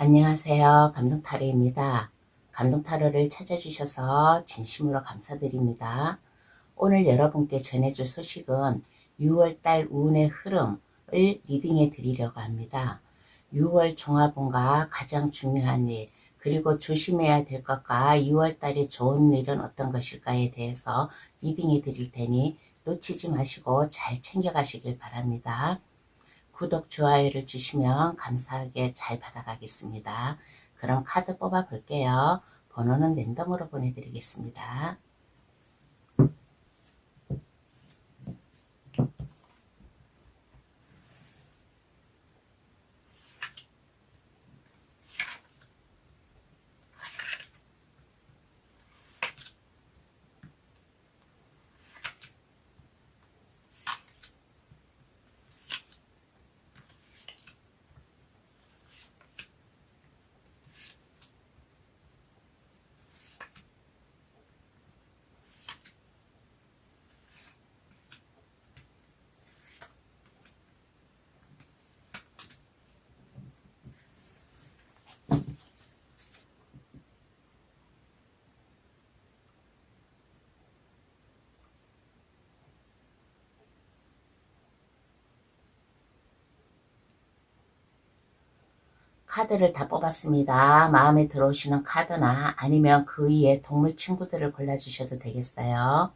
안녕하세요. 감동타로입니다. 감동타로를 찾아주셔서 진심으로 감사드립니다. 오늘 여러분께 전해줄 소식은 6월달 운의 흐름을 리딩해 드리려고 합니다. 6월 종합운과 가장 중요한 일, 그리고 조심해야 될 것과 6월달에 좋은 일은 어떤 것일까에 대해서 리딩해 드릴 테니 놓치지 마시고 잘 챙겨가시길 바랍니다. 구독, 좋아요를 주시면 감사하게 잘 받아가겠습니다. 그럼 카드 뽑아 볼게요. 번호는 랜덤으로 보내드리겠습니다. 카드를 다 뽑았습니다. 마음에 들어오시는 카드나 아니면 그 위에 동물 친구들을 골라주셔도 되겠어요.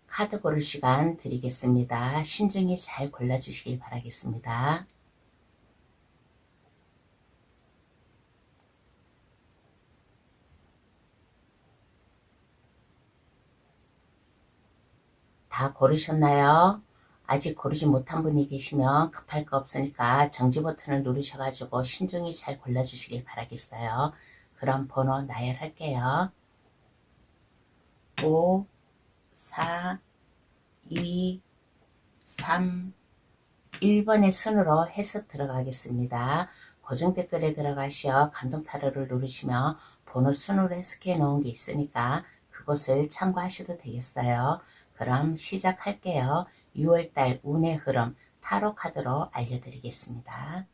카드 고를 시간 드리겠습니다. 신중히 잘 골라주시길 바라겠습니다. 다 고르셨나요? 아직 고르지 못한 분이 계시면 급할 거 없으니까 정지 버튼을 누르셔가지고 신중히 잘 골라주시길 바라겠어요. 그럼 번호 나열할게요. 5, 4, 2, 3, 1번의 순으로 해석 들어가겠습니다. 고정 댓글에 들어가시어 감동타로를 누르시면 번호 순으로 해석해 놓은 게 있으니까 그것을 참고하셔도 되겠어요. 그럼 시작할게요. 6월달 운의 흐름 타로 카드로 알려드리겠습니다.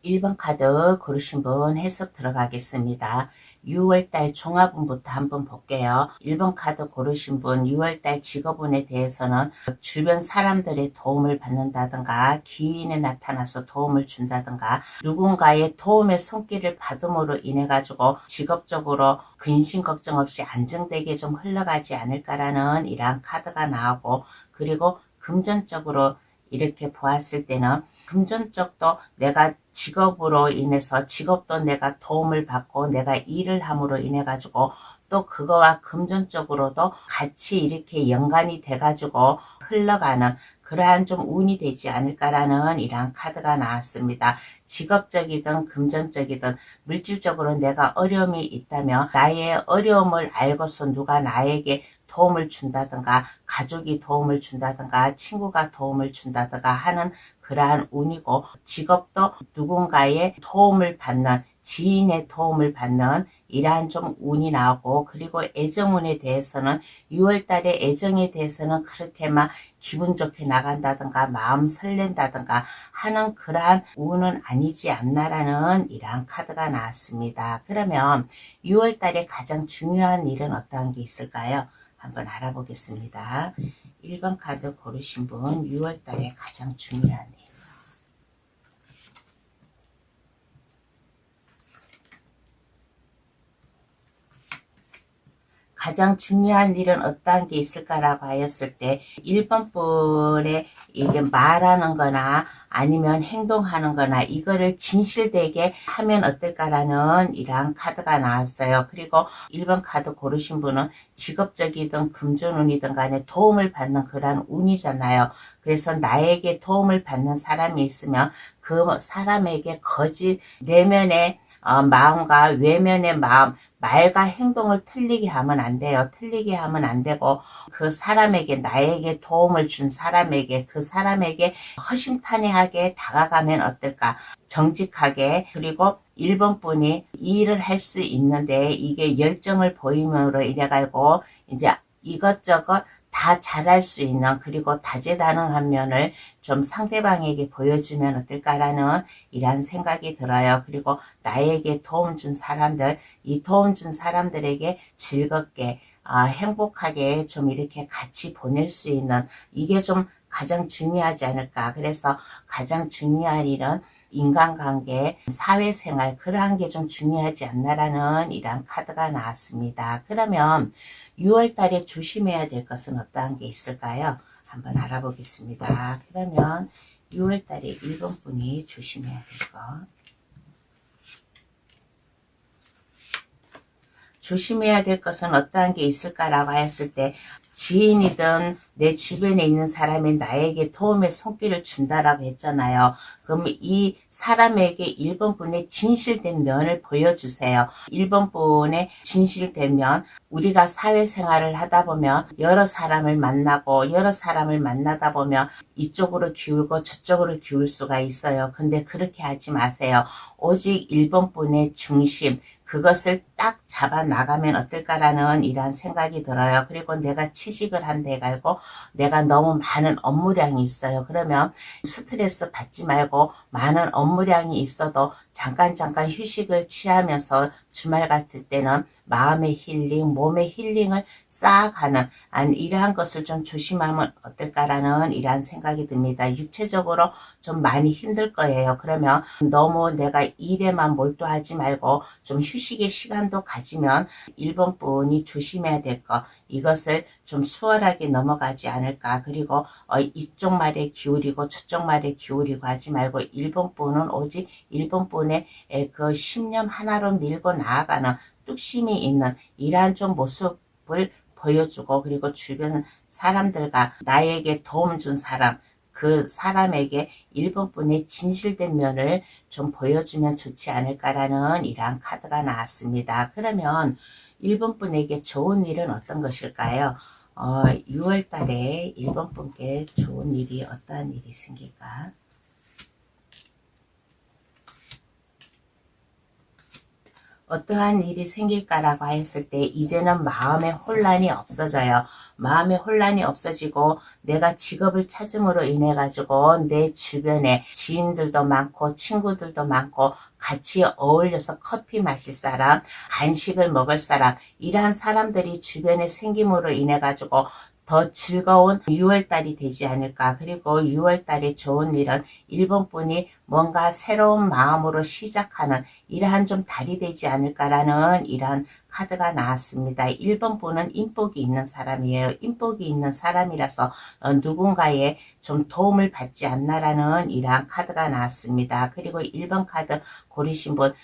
1번 카드 고르신 분 해석 들어가겠습니다. 6월달 종합운부터 한번 볼게요. 1번 카드 고르신 분 6월달 직업운에 대해서는 주변 사람들의 도움을 받는다든가 기인에 나타나서 도움을 준다든가 누군가의 도움의 손길을 받음으로 인해 가지고 직업적으로 근심 걱정 없이 안정되게 좀 흘러가지 않을까라는 이러한 카드가 나오고, 그리고 금전적으로 이렇게 보았을 때는 금전적도 내가 직업으로 인해서 직업도 내가 도움을 받고 내가 일을 함으로 인해 가지고 또 그거와 금전적으로도 같이 이렇게 연관이 돼 가지고 흘러가는 그러한 좀 운이 되지 않을까라는 이러한 카드가 나왔습니다. 직업적이든 금전적이든 물질적으로 내가 어려움이 있다면 나의 어려움을 알고서 누가 나에게 도움을 준다든가 가족이 도움을 준다든가 친구가 도움을 준다든가 하는 그러한 운이고, 직업도 누군가의 도움을 받는 지인의 도움을 받는 이러한 좀 운이 나오고, 그리고 애정운에 대해서는 6월달에 애정에 대해서는 그렇게 막 기분 좋게 나간다든가 마음 설렌다든가 하는 그러한 운은 아니지 않나라는 이러한 카드가 나왔습니다. 그러면 6월달에 가장 중요한 일은 어떠한 게 있을까요? 한번 알아보겠습니다. 1번 카드 고르신 분 6월달에 가장 중요한 일. 가장 중요한 일은 어떠한 게 있을까라고 하였을 때 1번 분의 이게 말하는 거나 아니면 행동하는 거나 이거를 진실되게 하면 어떨까라는 이러한 카드가 나왔어요. 그리고 1번 카드 고르신 분은 직업적이든 금전운이든 간에 도움을 받는 그러한 운이잖아요. 그래서 나에게 도움을 받는 사람이 있으면 그 사람에게 거짓 내면의 마음과 외면의 마음, 말과 행동을 틀리게 하면 안 돼요. 틀리게 하면 안 되고, 그 사람에게, 나에게 도움을 준 사람에게, 그 사람에게 허심탄회하게 다가가면 어떨까? 정직하게. 그리고 1번 분이 이 일을 할 수 있는데 이게 열정을 보임으로 이래가지고 이제 이것저것 다 잘할 수 있는, 그리고 다재다능한 면을 좀 상대방에게 보여주면 어떨까라는 이런 생각이 들어요. 그리고 나에게 도움 준 사람들, 이 도움 준 사람들에게 즐겁게 행복하게 좀 이렇게 같이 보낼 수 있는, 이게 좀 가장 중요하지 않을까. 그래서 가장 중요한 일은 인간관계, 사회생활, 그러한 게 좀 중요하지 않나라는 이런 카드가 나왔습니다. 그러면 6월 달에 조심해야 될 것은 어떠한 게 있을까요? 한번 알아보겠습니다. 그러면 6월 달에 1번 분이 조심해야 될 것. 조심해야 될 것은 어떠한 게 있을까라고 했을 때, 지인이든 내 주변에 있는 사람이 나에게 도움의 손길을 준다라고 했잖아요. 그럼 이 사람에게 1번 분의 진실된 면을 보여주세요. 1번 분의 진실된 면, 우리가 사회생활을 하다 보면 여러 사람을 만나고 여러 사람을 만나다 보면 이쪽으로 기울고 저쪽으로 기울 수가 있어요. 근데 그렇게 하지 마세요. 오직 1번 분의 중심, 그것을 딱 잡아 나가면 어떨까라는 이런 생각이 들어요. 그리고 내가 취직을 한데 가고 내가 너무 많은 업무량이 있어요. 그러면 스트레스 받지 말고, 많은 업무량이 있어도 잠깐 휴식을 취하면서 주말 같을 때는 마음의 힐링, 몸의 힐링을 싹 하는 이러한 것을 좀 조심하면 어떨까라는 이러한 생각이 듭니다. 육체적으로 좀 많이 힘들 거예요. 그러면 너무 내가 일에만 몰두하지 말고 좀 휴식의 시간도 가지면 1번 분이 조심해야 될 것, 이것을 좀 수월하게 넘어가지 않을까. 그리고 이쪽 말에 기울이고 저쪽 말에 기울이고 하지 말고 1번 분은 오직 1번 분의 그 신념 하나로 밀고 나아가는 뚝심이 있는 이러한 좀 모습을 보여주고, 그리고 주변 사람들과 나에게 도움 준 사람, 그 사람에게 1번 분의 진실된 면을 좀 보여주면 좋지 않을까라는 이러한 카드가 나왔습니다. 그러면 1번 분에게 좋은 일은 어떤 것일까요? 6월 달에 1번 분께 좋은 일이 어떠한 일이 생길까? 어떠한 일이 생길까라고 했을 때 이제는 마음의 혼란이 없어져요. 마음의 혼란이 없어지고 내가 직업을 찾음으로 인해 가지고 내 주변에 지인들도 많고 친구들도 많고 같이 어울려서 커피 마실 사람, 간식을 먹을 사람, 이러한 사람들이 주변에 생김으로 인해 가지고 더 즐거운 6월달이 되지 않을까. 그리고 6월달에 좋은 일은 1번 분이 뭔가 새로운 마음으로 시작하는 이러한 좀 달이 되지 않을까라는 이러한 카드가 나왔습니다. 1번 분은 인복이 있는 사람이에요. 인복이 있는 사람이라서 누군가의 좀 도움을 받지 않나라는 이러한 카드가 나왔습니다. 그리고 1번 카드 고르신 분,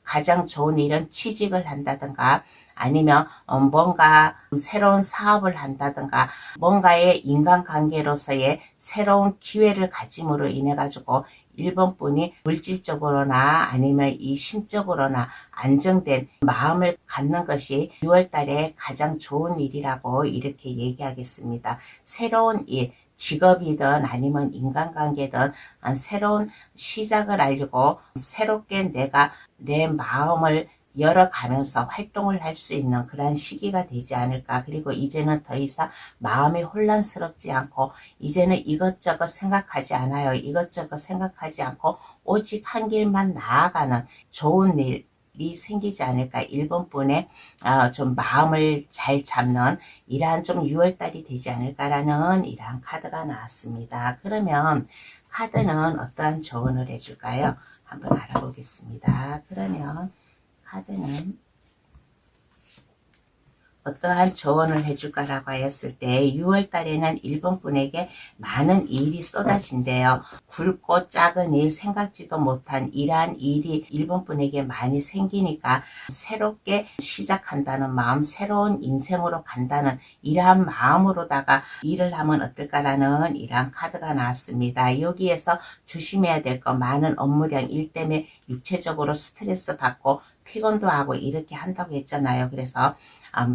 가장 좋은 일은 취직을 한다든가 아니면 뭔가 새로운 사업을 한다든가 뭔가의 인간관계로서의 새로운 기회를 가짐으로 인해 가지고 1번 분이 물질적으로나 아니면 이 심적으로나 안정된 마음을 갖는 것이 6월 달에 가장 좋은 일이라고 이렇게 얘기하겠습니다. 새로운 일, 직업이든 아니면 인간관계든 새로운 시작을 알리고 새롭게 내가 내 마음을 열어가면서 활동을 할 수 있는 그런 시기가 되지 않을까. 그리고 이제는 더 이상 마음이 혼란스럽지 않고 이제는 이것저것 생각하지 않아요. 이것저것 생각하지 않고 오직 한 길만 나아가는 좋은 일이 생기지 않을까. 1번 분의 좀 마음을 잘 잡는 이러한 좀 6월달이 되지 않을까라는 이러한 카드가 나왔습니다. 그러면 카드는 어떠한 조언을 해줄까요? 한번 알아보겠습니다. 그러면 카드는 어떠한 조언을 해줄까라고 하였을 때 6월 달에는 1번 분에게 많은 일이 쏟아진대요. 굵고 작은 일, 생각지도 못한 이러한 일이 1번 분에게 많이 생기니까 새롭게 시작한다는 마음, 새로운 인생으로 간다는 이러한 마음으로다가 일을 하면 어떨까라는 이러한 카드가 나왔습니다. 여기에서 조심해야 될 거, 많은 업무량, 일 때문에 육체적으로 스트레스 받고 피곤도 하고 이렇게 한다고 했잖아요. 그래서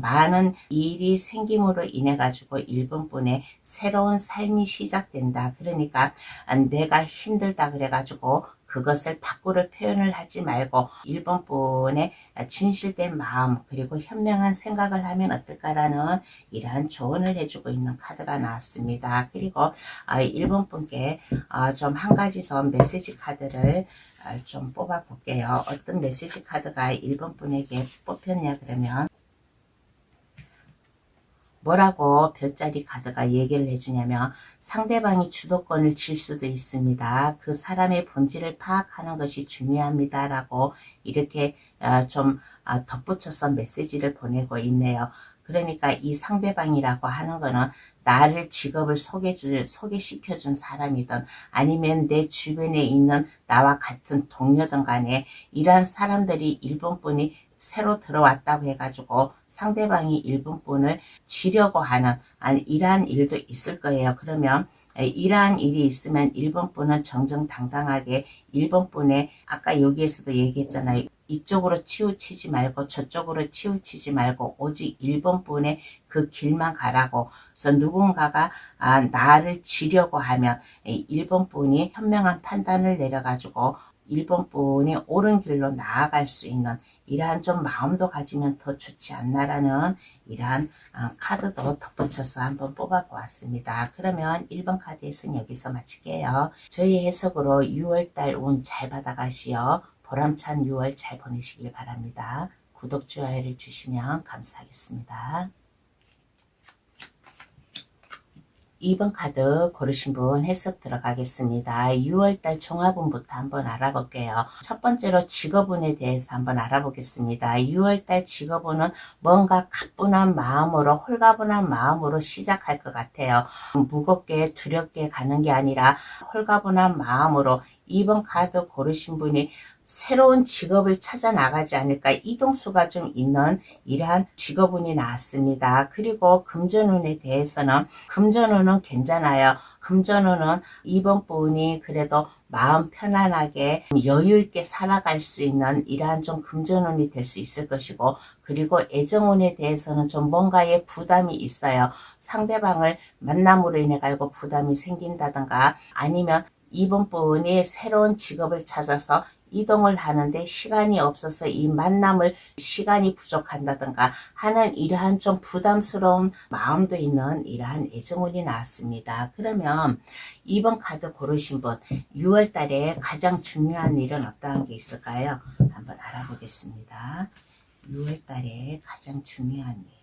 많은 일이 생김으로 인해 가지고 1번 분의 새로운 삶이 시작된다. 그러니까 내가 힘들다 그래 가지고 그것을 밖으로 표현을 하지 말고 1번 분의 진실된 마음 그리고 현명한 생각을 하면 어떨까라는 이러한 조언을 해주고 있는 카드가 나왔습니다. 그리고 1번 분께 좀 한 가지 더 메시지 카드를 좀 뽑아 볼게요. 어떤 메시지 카드가 1번 분에게 뽑혔냐 그러면 뭐라고 별자리 카드가 얘기를 해주냐면 상대방이 주도권을 쥘 수도 있습니다. 그 사람의 본질을 파악하는 것이 중요합니다. 라고 이렇게 좀 덧붙여서 메시지를 보내고 있네요. 그러니까 이 상대방이라고 하는 거는 나를 직업을 소개시켜준 사람이든 아니면 내 주변에 있는 나와 같은 동료든 간에 이러한 사람들이 1번 분이 새로 들어왔다고 해가지고 상대방이 1번 분을 지려고 하는 이러한 일도 있을 거예요. 그러면 이러한 일이 있으면 1번 분은 정정당당하게 1번 분의 아까 여기에서도 얘기했잖아요. 이쪽으로 치우치지 말고 저쪽으로 치우치지 말고 오직 1번 분의 그 길만 가라고. 그래서 누군가가 나를 지려고 하면 1번 분이 현명한 판단을 내려가지고 1번 분이 옳은 길로 나아갈 수 있는 이러한 좀 마음도 가지면 더 좋지 않나라는 이러한 카드도 덧붙여서 한번 뽑아 보았습니다. 그러면 1번 카드에서는 여기서 마칠게요. 저희 해석으로 6월달 운 잘 받아가시어 보람찬 6월 잘 보내시길 바랍니다. 구독, 좋아요를 주시면 감사하겠습니다. 2번 카드 고르신 분 해석 들어가겠습니다. 6월달 종합운부터 한번 알아볼게요. 첫 번째로 직업운에 대해서 한번 알아보겠습니다. 6월달 직업운은 뭔가 가뿐한 마음으로 홀가분한 마음으로 시작할 것 같아요. 무겁게 두렵게 가는 게 아니라 홀가분한 마음으로 2번 카드 고르신 분이 새로운 직업을 찾아 나가지 않을까 이동수가 좀 있는 이러한 직업운이 나왔습니다. 그리고 금전운에 대해서는 금전운은 괜찮아요. 금전운은 2번 분이 그래도 마음 편안하게 여유 있게 살아갈 수 있는 이러한 좀 금전운이 될 수 있을 것이고 그리고 애정운에 대해서는 좀 뭔가의 부담이 있어요. 상대방을 만남으로 인해 가지고 부담이 생긴다든가 아니면 2번 분이 새로운 직업을 찾아서 이동을 하는데 시간이 없어서 이 만남을 시간이 부족한다든가 하는 이러한 좀 부담스러운 마음도 있는 이러한 애정운이 나왔습니다. 그러면 2번 카드 고르신 분 6월 달에 가장 중요한 일은 어떠한 게 있을까요? 한번 알아보겠습니다. 6월 달에 가장 중요한 일.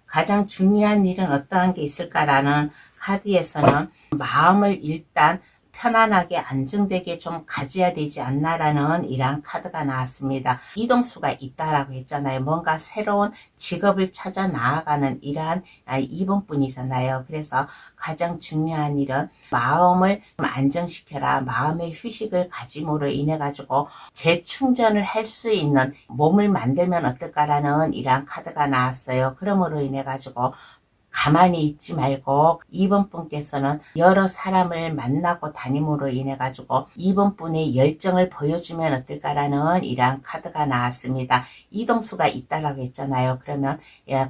가장 중요한 일은 어떠한 게 있을까라는 카드에서는 마음을 일단 편안하게 안정되게 좀 가져야 되지 않나라는 이러한 카드가 나왔습니다. 이동수가 있다라고 했잖아요. 뭔가 새로운 직업을 찾아 나아가는 이러한 2번 분이잖아요. 그래서 가장 중요한 일은 마음을 좀 안정시켜라. 마음의 휴식을 가짐으로 인해 가지고 재충전을 할 수 있는 몸을 만들면 어떨까라는 이러한 카드가 나왔어요. 그러므로 인해 가지고 가만히 있지 말고 2번 분께서는 여러 사람을 만나고 다님으로 인해 가지고 2번 분의 열정을 보여주면 어떨까라는 이러한 카드가 나왔습니다. 이동수가 있다라고 했잖아요. 그러면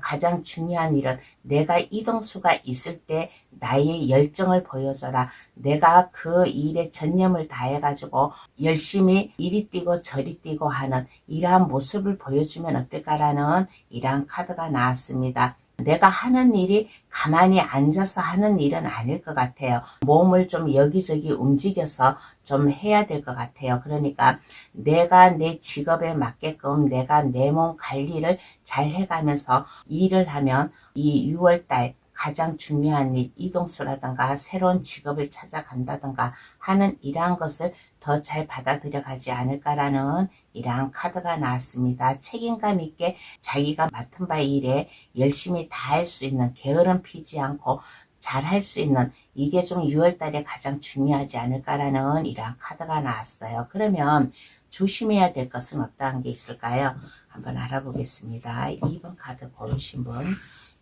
가장 중요한 일은 내가 이동수가 있을 때 나의 열정을 보여줘라. 내가 그 일에 전념을 다해 가지고 열심히 이리 뛰고 저리 뛰고 하는 이러한 모습을 보여주면 어떨까라는 이러한 카드가 나왔습니다. 내가 하는 일이 가만히 앉아서 하는 일은 아닐 것 같아요. 몸을 좀 여기저기 움직여서 좀 해야 될 것 같아요. 그러니까 내가 내 직업에 맞게끔 내가 내 몸 관리를 잘 해가면서 일을 하면 이 6월달 가장 중요한 일, 이동수라든가 새로운 직업을 찾아간다든가 하는 이러한 것을 더 잘 받아들여 가지 않을까라는 이러한 카드가 나왔습니다. 책임감 있게 자기가 맡은 바 일에 열심히 다 할 수 있는 게으름 피지 않고 잘 할 수 있는 이게 좀 6월달에 가장 중요하지 않을까라는 이러한 카드가 나왔어요. 그러면 조심해야 될 것은 어떠한 게 있을까요? 한번 알아보겠습니다. 2번 카드 고르신 분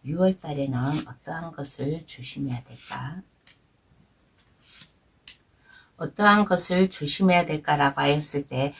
6월달에는 어떠한 것을 조심해야 될까? 어떠한 것을 조심해야 될까라고 하였을 때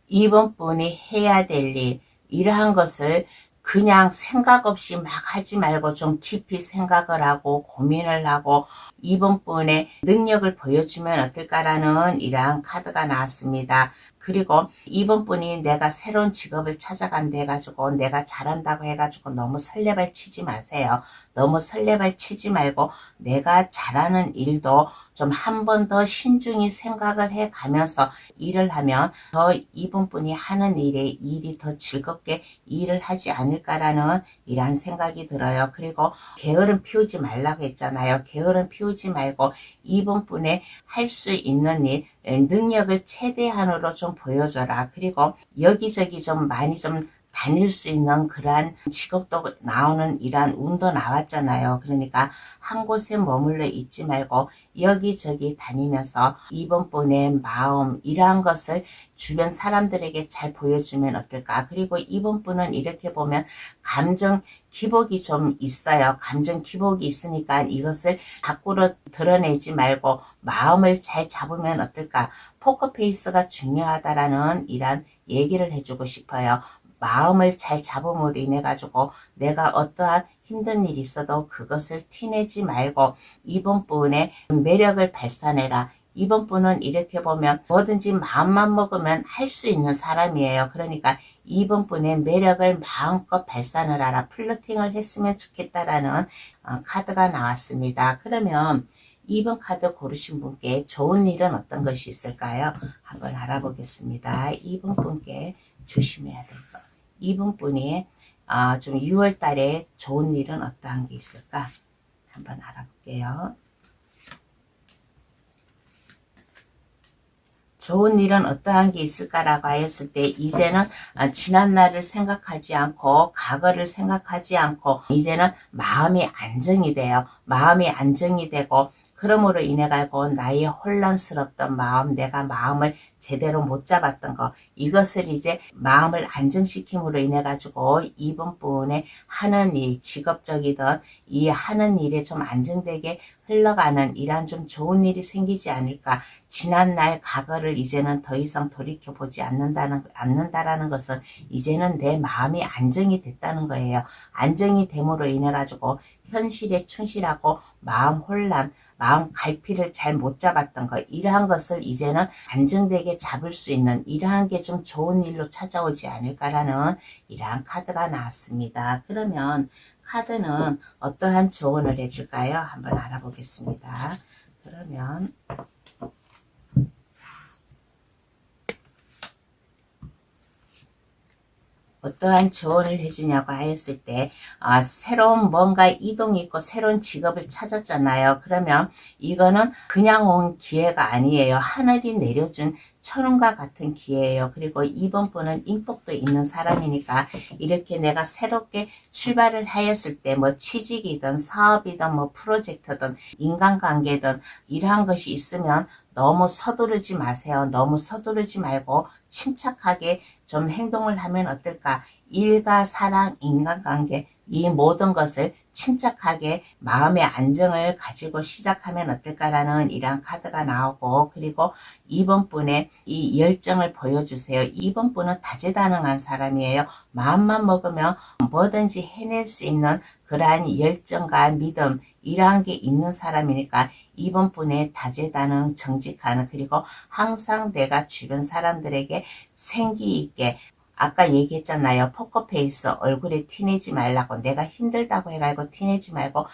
2번 분이 해야 될 일, 이러한 것을 그냥 생각 없이 막 하지 말고 좀 깊이 생각을 하고 고민을 하고 이번 분의 능력을 보여주면 어떨까라는 이러한 카드가 나왔습니다. 그리고 이번 분이 내가 새로운 직업을 찾아간다 해가지고 내가 잘한다고 해가지고 너무 설레발 치지 마세요. 너무 설레발 치지 말고 내가 잘하는 일도 좀 한 번 더 신중히 생각을 해 가면서 일을 하면 더 이번 분이 하는 일이 더 즐겁게 일을 하지 않을까라는 이러한 생각이 들어요. 그리고 게으름 피우지 말라고 했잖아요. 게으름 피우지 말고 이번 분의 할 수 있는 일, 능력을 최대한으로 좀 보여줘라. 그리고 여기저기 좀 많이 좀 다닐 수 있는 그러한 직업도 나오는 이러한 운도 나왔잖아요. 그러니까 한 곳에 머물러 있지 말고 여기저기 다니면서 이번 분의 마음 이러한 것을 주변 사람들에게 잘 보여주면 어떨까. 그리고 이번 분은 이렇게 보면 감정 기복이 좀 있어요. 감정 기복이 있으니까 이것을 밖으로 드러내지 말고 마음을 잘 잡으면 어떨까. 포커페이스가 중요하다라는 이런 얘기를 해주고 싶어요. 마음을 잘 잡음으로 인해 가지고 내가 어떠한 힘든 일이 있어도 그것을 티내지 말고 이번 분의 매력을 발산해라. 이번 분은 이렇게 보면 뭐든지 마음만 먹으면 할 수 있는 사람이에요. 그러니까 이번 분의 매력을 마음껏 발산을 하라. 플러팅을 했으면 좋겠다라는 카드가 나왔습니다. 그러면 2번 카드 고르신 분께 좋은 일은 어떤 것이 있을까요? 한번 알아보겠습니다. 2번 분께 조심해야 될 것. 2번 분이 좀 6월 달에 좋은 일은 어떠한 게 있을까? 한번 알아볼게요. 좋은 일은 어떠한 게 있을까라고 하였을 때 이제는 지난 날을 생각하지 않고 과거를 생각하지 않고 이제는 마음이 안정이 돼요. 마음이 안정이 되고 그러므로 인해 가지고 나의 혼란스럽던 마음, 내가 마음을 제대로 못 잡았던 거, 이것을 이제 마음을 안정시킴으로 인해 가지고 이번 분의 하는 일, 직업적이든 이 하는 일에 좀 안정되게 흘러가는 이러한 좀 좋은 일이 생기지 않을까. 지난날 과거를 이제는 더 이상 돌이켜보지 않는다라는 것은 이제는 내 마음이 안정이 됐다는 거예요. 안정이 됨으로 인해 가지고 현실에 충실하고 마음 혼란, 마음 갈피를 잘 못 잡았던 것, 이러한 것을 이제는 안정되게 잡을 수 있는 이러한 게 좀 좋은 일로 찾아오지 않을까라는 이러한 카드가 나왔습니다. 그러면 카드는 어떠한 조언을 해줄까요? 한번 알아보겠습니다. 그러면 어떠한 조언을 해주냐고 하였을 때 새로운 뭔가 이동이 있고 새로운 직업을 찾았잖아요. 그러면 이거는 그냥 온 기회가 아니에요. 하늘이 내려준 천운과 같은 기회예요. 그리고 이번 분은 인복도 있는 사람이니까 이렇게 내가 새롭게 출발을 하였을 때 뭐 취직이든 사업이든 뭐 프로젝트든 인간관계든 이러한 것이 있으면 너무 서두르지 마세요. 너무 서두르지 말고 침착하게 좀 행동을 하면 어떨까? 일과 사랑, 인간관계 이 모든 것을 침착하게 마음의 안정을 가지고 시작하면 어떨까라는 이러한 카드가 나오고 그리고 2번 분의 이 열정을 보여주세요. 2번 분은 다재다능한 사람이에요. 마음만 먹으면 뭐든지 해낼 수 있는 그러한 열정과 믿음 이러한 게 있는 사람이니까 2번 분의 다재다능 정직한 그리고 항상 내가 주변 사람들에게 생기 있게 아까 얘기했잖아요. 포커페이스 얼굴에 티내지 말라고 내가 힘들다고 해가지고 티내지 말고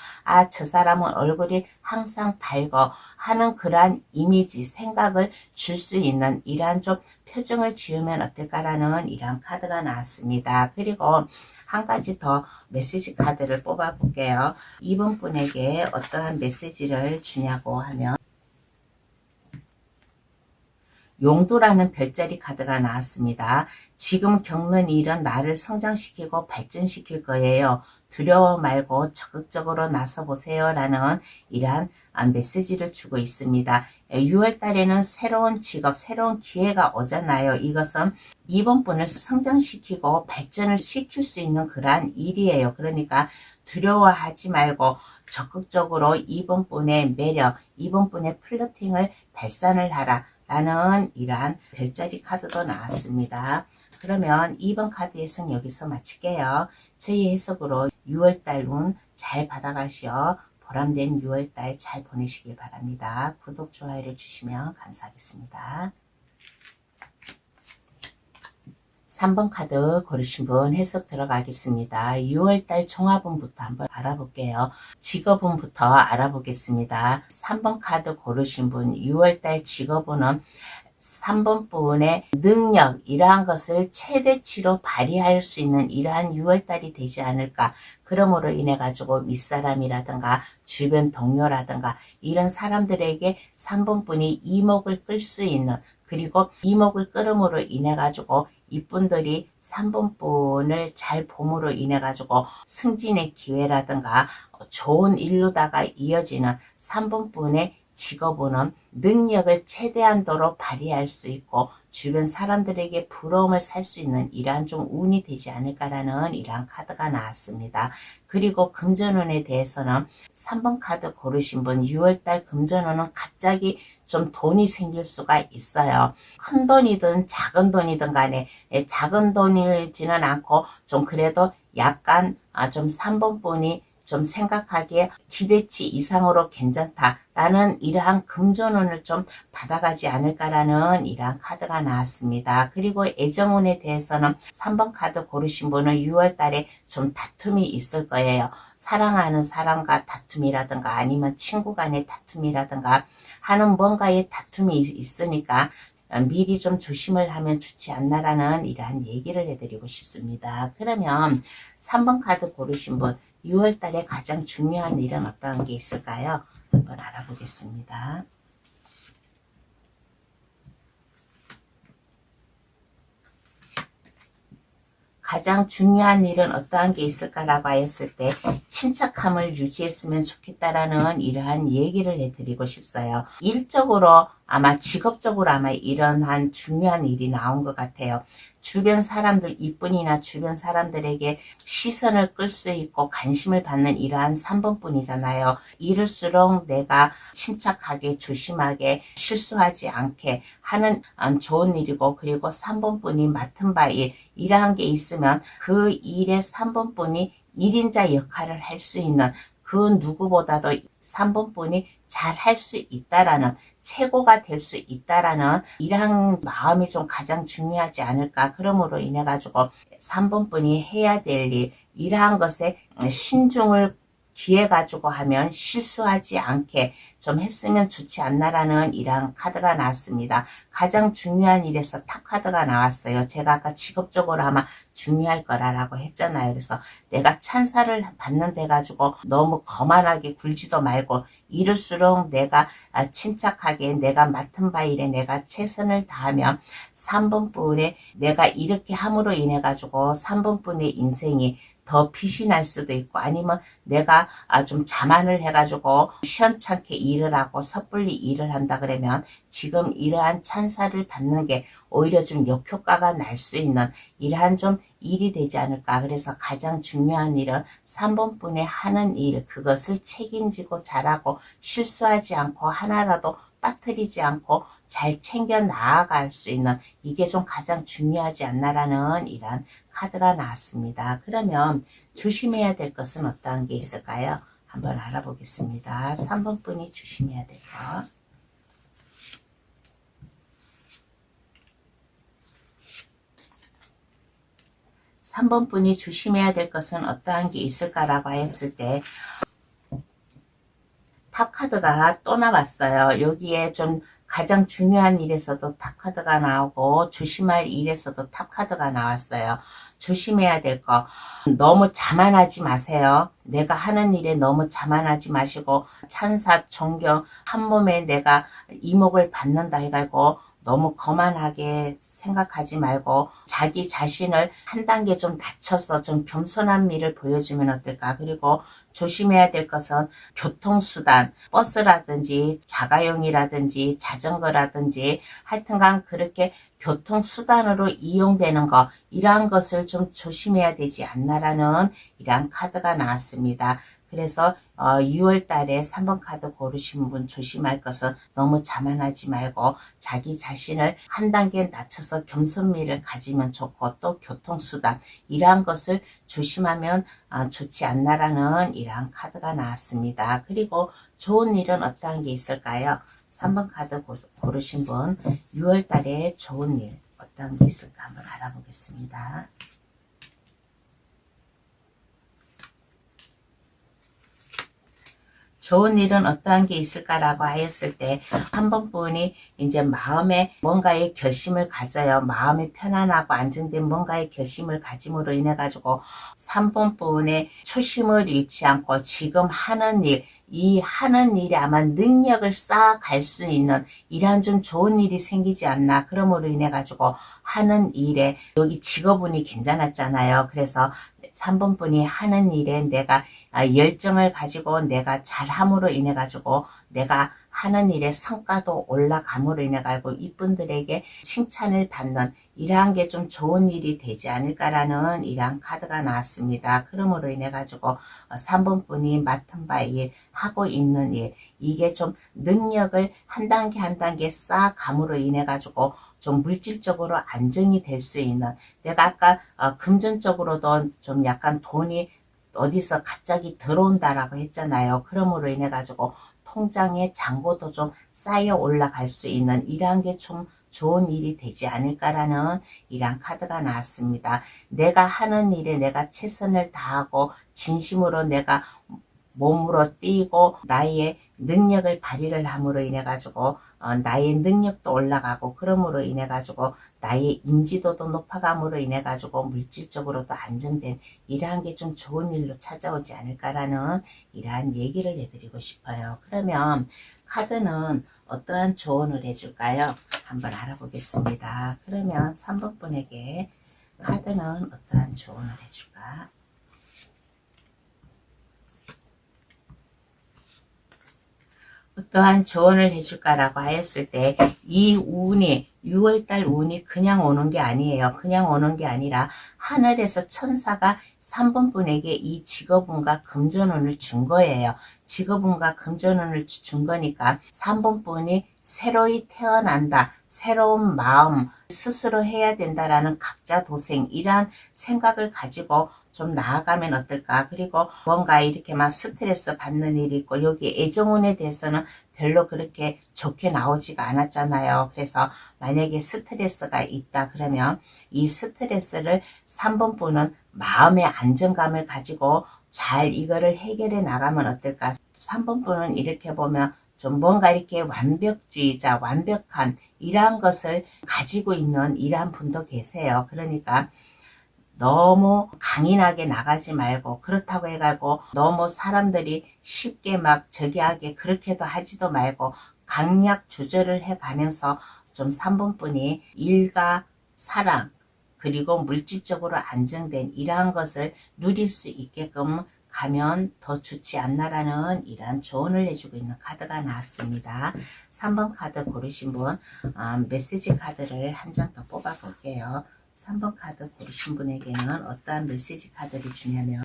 저 사람은 얼굴이 항상 밝어 하는 그러한 이미지 생각을 줄 수 있는 이러한 좀 표정을 지으면 어떨까라는 이러한 카드가 나왔습니다. 그리고 한 가지 더 메시지 카드를 뽑아 볼게요. 이번 분에게 어떠한 메시지를 주냐고 하면 용도라는 별자리 카드가 나왔습니다. 지금 겪는 일은 나를 성장시키고 발전시킬 거예요. 두려워 말고 적극적으로 나서보세요 라는 이러한 메시지를 주고 있습니다. 6월 달에는 새로운 직업, 새로운 기회가 오잖아요. 이것은 이번 분을 성장시키고 발전을 시킬 수 있는 그러한 일이에요. 그러니까 두려워하지 말고 적극적으로 이번 분의 매력, 이번 분의 플러팅을 발산을 하라 라는 이러한 별자리 카드도 나왔습니다. 그러면 2번 카드 해석 여기서 마칠게요. 저희 해석으로 6월달 운 잘 받아가시어 보람된 6월달 잘 보내시길 바랍니다. 구독, 좋아요를 주시면 감사하겠습니다. 3번 카드 고르신 분 해석 들어가겠습니다. 6월달 종합운부터 한번 알아볼게요. 직업운부터 알아보겠습니다. 3번 카드 고르신 분 6월달 직업운은 3번 분의 능력, 이러한 것을 최대치로 발휘할 수 있는 이러한 6월달이 되지 않을까. 그러므로 인해 가지고 윗사람이라든가 주변 동료라든가 이런 사람들에게 3번 분이 이목을 끌 수 있는, 그리고 이목을 끌음으로 인해 가지고 이분들이 3번 분을 잘 봄으로 인해 가지고 승진의 기회라든가 좋은 일로다가 이어지는 3번 분의 직업운은 능력을 최대한도로 발휘할 수 있고 주변 사람들에게 부러움을 살 수 있는 이러한 좀 운이 되지 않을까라는 이러한 카드가 나왔습니다. 그리고 금전운에 대해서는 3번 카드 고르신 분 6월달 금전운은 갑자기 좀 돈이 생길 수가 있어요. 큰 돈이든 작은 돈이든 간에 작은 돈이지는 않고 좀 그래도 약간 좀 3번 분이 좀 생각하기에 기대치 이상으로 괜찮다라는 이러한 금전운을 좀 받아가지 않을까라는 이러한 카드가 나왔습니다. 그리고 애정운에 대해서는 3번 카드 고르신 분은 6월 달에 좀 다툼이 있을 거예요. 사랑하는 사람과 다툼이라든가 아니면 친구 간의 다툼이라든가 하는 뭔가의 다툼이 있으니까 미리 좀 조심을 하면 좋지 않나라는 이러한 얘기를 해드리고 싶습니다. 그러면 3번 카드 고르신 분 6월 달에 가장 중요한 일은 어떤 게 있을까요? 한번 알아보겠습니다. 가장 중요한 일은 어떠한 게 있을까라고 하였을 때 침착함을 유지했으면 좋겠다라는 이러한 얘기를 해드리고 싶어요. 일적으로 아마 직업적으로 아마 이러한 중요한 일이 나온 것 같아요. 주변 사람들 이뿐이나 주변 사람들에게 시선을 끌 수 있고 관심을 받는 이러한 3번 분이잖아요. 이럴수록 내가 침착하게 조심하게 실수하지 않게 하는 좋은 일이고, 그리고 3번 분이 맡은 바 일 이러한 게 있으면 그 일의 3번 분이 1인자 역할을 할 수 있는 그 누구보다도 3번 분이 잘 할 수 있다라는, 최고가 될 수 있다라는 이러한 마음이 좀 가장 중요하지 않을까. 그러므로 인해 가지고 3번 분이 해야 될 일, 이러한 것에 신중을 기해 가지고 하면 실수하지 않게 좀 했으면 좋지 않나라는 이러한 카드가 나왔습니다. 가장 중요한 일에서 탑 카드가 나왔어요. 제가 아까 직업적으로 아마 중요할 거라고 했잖아요. 그래서 내가 찬사를 받는 데 가지고 너무 거만하게 굴지도 말고, 이럴수록 내가 침착하게 내가 맡은 바 일에 내가 최선을 다하면 3번 분에 내가 이렇게 함으로 인해 가지고 3번 분의 인생이 더 빛이 날 수도 있고, 아니면 내가 좀 자만을 해가지고 시원찮게 일을 하고 섣불리 일을 한다 그러면 지금 이러한 찬사를 받는 게 오히려 좀 역효과가 날 수 있는 이러한 좀 일이 되지 않을까. 그래서 가장 중요한 일은 3번 분의 하는 일, 그것을 책임지고 잘하고 실수하지 않고 하나라도 빠뜨리지 않고 잘 챙겨 나아갈 수 있는, 이게 좀 가장 중요하지 않나라는 이런 카드가 나왔습니다. 그러면 조심해야 될 것은 어떠한 게 있을까요? 한번 알아보겠습니다. 3번 분이 조심해야 될 것. 3번 분이 조심해야 될 것은 어떠한 게 있을까라고 했을 때 탑 카드가 또 나왔어요. 여기에 좀 가장 중요한 일에서도 탑 카드가 나오고 조심할 일에서도 탑 카드가 나왔어요. 조심해야 될 거, 너무 자만하지 마세요. 내가 하는 일에 너무 자만하지 마시고 찬사, 존경, 한 몸에 내가 이목을 받는다 해가지고 너무 거만하게 생각하지 말고 자기 자신을 한 단계 좀 낮춰서 좀 겸손한 미를 보여주면 어떨까. 그리고 조심해야 될 것은 교통수단, 버스라든지 자가용이라든지 자전거라든지 하여튼간 그렇게 교통수단으로 이용되는 거, 이러한 것을 좀 조심해야 되지 않나라는 이러한 카드가 나왔습니다. 그래서 6월 달에 3번 카드 고르신 분 조심할 것은 너무 자만하지 말고 자기 자신을 한 단계 낮춰서 겸손미를 가지면 좋고, 또 교통수단 이러한 것을 조심하면 좋지 않나라는 이러한 카드가 나왔습니다. 그리고 좋은 일은 어떠한 게 있을까요? 3번 카드 고르신 분 6월 달에 좋은 일 어떤 게 있을까 한번 알아보겠습니다. 좋은 일은 어떠한 게 있을까라고 하였을 때, 한 번 분이 이제 마음에 뭔가의 결심을 가져요. 마음이 편안하고 안정된 뭔가의 결심을 가짐으로 인해 가지고 3번 분의 초심을 잃지 않고 지금 하는 일, 이 하는 일에 아마 능력을 쌓아갈 수 있는 이러한 좀 좋은 일이 생기지 않나. 그러므로 인해 가지고 하는 일에, 여기 직업운이 괜찮았잖아요. 그래서 3번 분이 하는 일에 내가 열정을 가지고 내가 잘함으로 인해 가지고 내가 하는 일의 성과도 올라감으로 인해 가지고 이분들에게 칭찬을 받는 이러한 게 좀 좋은 일이 되지 않을까라는 이러한 카드가 나왔습니다. 그러므로 인해 가지고 3번 분이 맡은 바 일, 하고 있는 일, 이게 좀 능력을 한 단계 한 단계 쌓아감으로 인해 가지고 좀 물질적으로 안정이 될 수 있는, 내가 아까 금전적으로도 좀 약간 돈이 어디서 갑자기 들어온다라고 했잖아요. 그러므로 인해 가지고 통장의 잔고도 좀 쌓여 올라갈 수 있는 이러한 게 좀 좋은 일이 되지 않을까라는 이러한 카드가 나왔습니다. 내가 하는 일에 내가 최선을 다하고 진심으로 내가 몸으로 뛰고 나의 능력을 발휘를 함으로 인해 가지고 나의 능력도 올라가고, 그러므로 인해 가지고 나의 인지도도 높아감으로 인해 가지고 물질적으로도 안정된 이러한 게 좀 좋은 일로 찾아오지 않을까라는 이러한 얘기를 해드리고 싶어요. 그러면 카드는 어떠한 조언을 해줄까요? 한번 알아보겠습니다. 그러면 3번 분에게 카드는 어떠한 조언을 해줄까? 어떠한 조언을 해줄까라고 하였을 때, 이 운이 6월달 운이 그냥 오는 게 아니에요. 그냥 오는 게 아니라 하늘에서 천사가 3번 분에게 이 직업운과 금전운을 준 거예요. 직업운과 금전운을 준 거니까 3번 분이 새로이 태어난다, 새로운 마음, 스스로 해야 된다라는 각자 도생, 이러한 생각을 가지고 좀 나아가면 어떨까. 그리고 뭔가 이렇게 막 스트레스 받는 일이 있고, 여기 애정운에 대해서는 별로 그렇게 좋게 나오지가 않았잖아요. 그래서 만약에 스트레스가 있다 그러면 이 스트레스를 3번 분은 마음의 안정감을 가지고 잘 이거를 해결해 나가면 어떨까. 3번 분은 이렇게 보면 좀 뭔가 이렇게 완벽주의자, 완벽한 이러한 것을 가지고 있는 이러한 분도 계세요. 그러니까 너무 강인하게 나가지 말고, 그렇다고 해가지고 너무 사람들이 쉽게 막 저기 하게 그렇게도 하지도 말고 강약 조절을 해가면서 좀 3번 분이 일과 사랑 그리고 물질적으로 안정된 이러한 것을 누릴 수 있게끔 가면 더 좋지 않나라는 이러한 조언을 해주고 있는 카드가 나왔습니다. 3번 카드 고르신 분 메시지 카드를 한 장 더 뽑아 볼게요. 3번 카드 고르신 분에게는 어떠한 메시지 카드를 주냐면,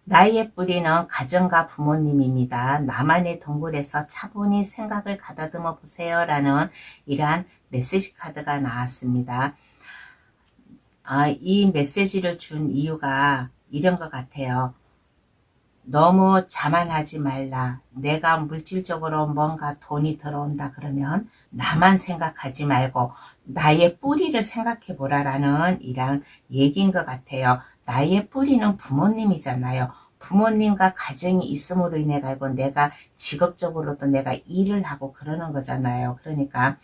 나의 뿌리는 가정과 부모님입니다. 나만의 동굴에서 차분히 생각을 가다듬어 보세요 라는 이러한 메시지 카드가 나왔습니다. 이 메시지를 준 이유가 이런 것 같아요. 너무 자만하지 말라. 내가 물질적으로 뭔가 돈이 들어온다 그러면 나만 생각하지 말고 나의 뿌리를 생각해 보라라는 이런 얘기인 것 같아요. 나의 뿌리는 부모님이잖아요. 부모님과 가정이 있음으로 인해 가지고 내가 직업적으로도 내가 일을 하고 그러는 거잖아요. 그러니까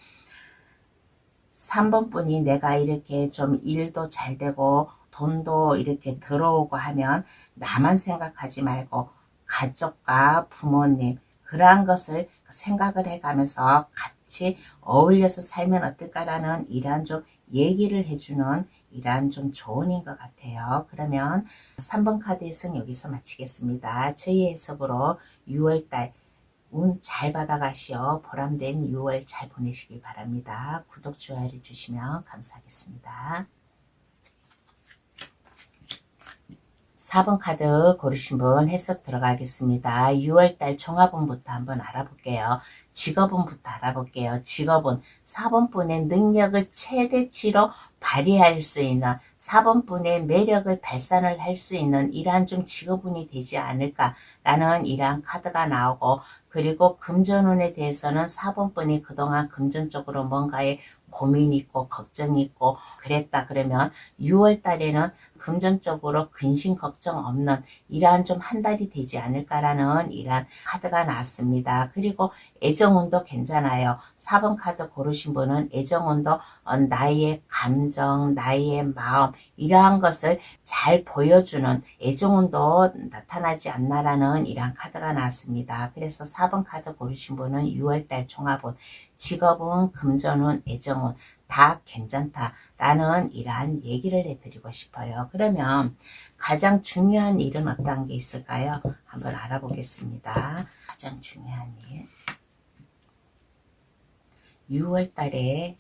3번 분이 내가 이렇게 좀 일도 잘 되고 돈도 이렇게 들어오고 하면 나만 생각하지 말고 가족과 부모님 그러한 것을 생각을 해가면서 같이 어울려서 살면 어떨까라는 이러한 좀 얘기를 해주는 이러한 좀 조언인 것 같아요. 그러면 3번 카드 해석 여기서 마치겠습니다. 저희 해석으로 6월달 운 잘 받아가시어 보람된 6월 잘 보내시길 바랍니다. 구독, 좋아요를 주시면 감사하겠습니다. 4번 카드 고르신 분 해석 들어가겠습니다. 6월달 종합운부터 한번 알아볼게요. 직업운부터 알아볼게요. 직업은 4번 분의 능력을 최대치로 발휘할 수 있는 4번 분의 매력을 발산을 할 수 있는 이러한 좀 직업운이 되지 않을까라는 이러한 카드가 나오고, 그리고 금전운에 대해서는 4번 분이 그동안 금전적으로 뭔가에 고민이 있고 걱정이 있고 그랬다 그러면 6월 달에는 금전적으로 근심 걱정 없는 이러한 좀 한 달이 되지 않을까라는 이러한 카드가 나왔습니다. 그리고 애정운도 괜찮아요. 4번 카드 고르신 분은 애정운도 나의 감정, 나의 마음 이러한 것을 잘 보여주는 애정운도 나타나지 않나라는 이러한 카드가 나왔습니다. 그래서 4번 카드 고르신 분은 6월달 종합운, 직업운, 금전운, 애정운 다 괜찮다라는 이러한 얘기를 해드리고 싶어요. 그러면 가장 중요한 일은 어떤 게 있을까요? 한번 알아보겠습니다. 가장 중요한 일. 6월 달에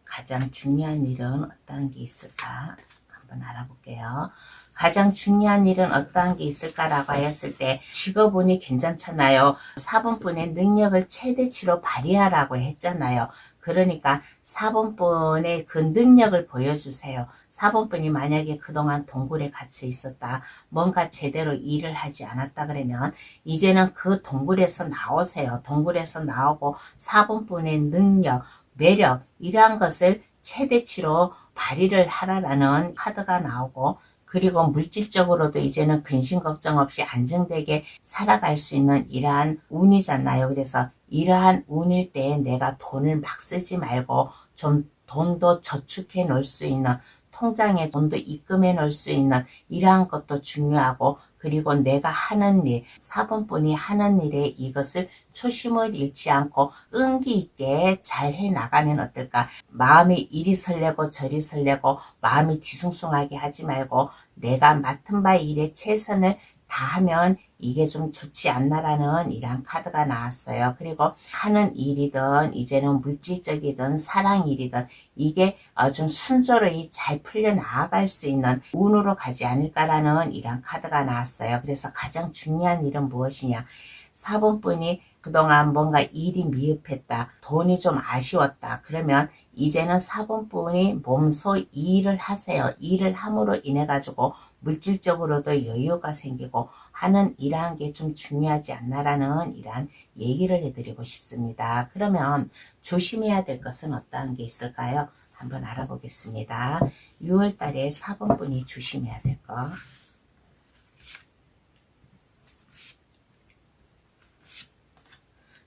가장 중요한 일은 어떤 게 있을까? 한번 알아볼게요. 가장 중요한 일은 어떠한 게 있을까라고 하였을 때 직업운이 괜찮잖아요. 4번분의 능력을 최대치로 발휘하라고 했잖아요. 그러니까 4번분의 그 능력을 보여주세요. 4번분이 만약에 그동안 동굴에 갇혀 있었다. 뭔가 제대로 일을 하지 않았다 그러면 이제는 그 동굴에서 나오세요. 동굴에서 나오고 4번분의 능력, 매력 이러한 것을 최대치로 발휘를 하라라는 카드가 나오고, 그리고 물질적으로도 이제는 근심 걱정 없이 안정되게 살아갈 수 있는 이러한 운이잖아요. 그래서 이러한 운일 때 내가 돈을 막 쓰지 말고 좀 돈도 저축해 놓을 수 있는, 통장에 돈도 입금해 놓을 수 있는 이러한 것도 중요하고, 그리고 내가 하는 일, 4번분이 하는 일에 이것을 초심을 잃지 않고 의기 있게 잘 해나가면 어떨까. 마음이 이리 설레고 저리 설레고 마음이 뒤숭숭하게 하지 말고 내가 맡은 바 일에 최선을 다하면 이게 좀 좋지 않나라는 이런 카드가 나왔어요. 그리고 하는 일이든 이제는 물질적이든 사랑 일이든 이게 좀 순조로이 잘 풀려 나아갈 수 있는 운으로 가지 않을까라는 이런 카드가 나왔어요. 그래서 가장 중요한 일은 무엇이냐. 4번분이 그동안 뭔가 일이 미흡했다. 돈이 좀 아쉬웠다. 그러면 이제는 4번분이 몸소 일을 하세요. 일을 함으로 인해 가지고 물질적으로도 여유가 생기고 하는 이러한 게 좀 중요하지 않나라는 이러한 얘기를 해드리고 싶습니다. 그러면 조심해야 될 것은 어떠한 게 있을까요? 한번 알아보겠습니다. 6월 달에 4번분이 조심해야 될 것.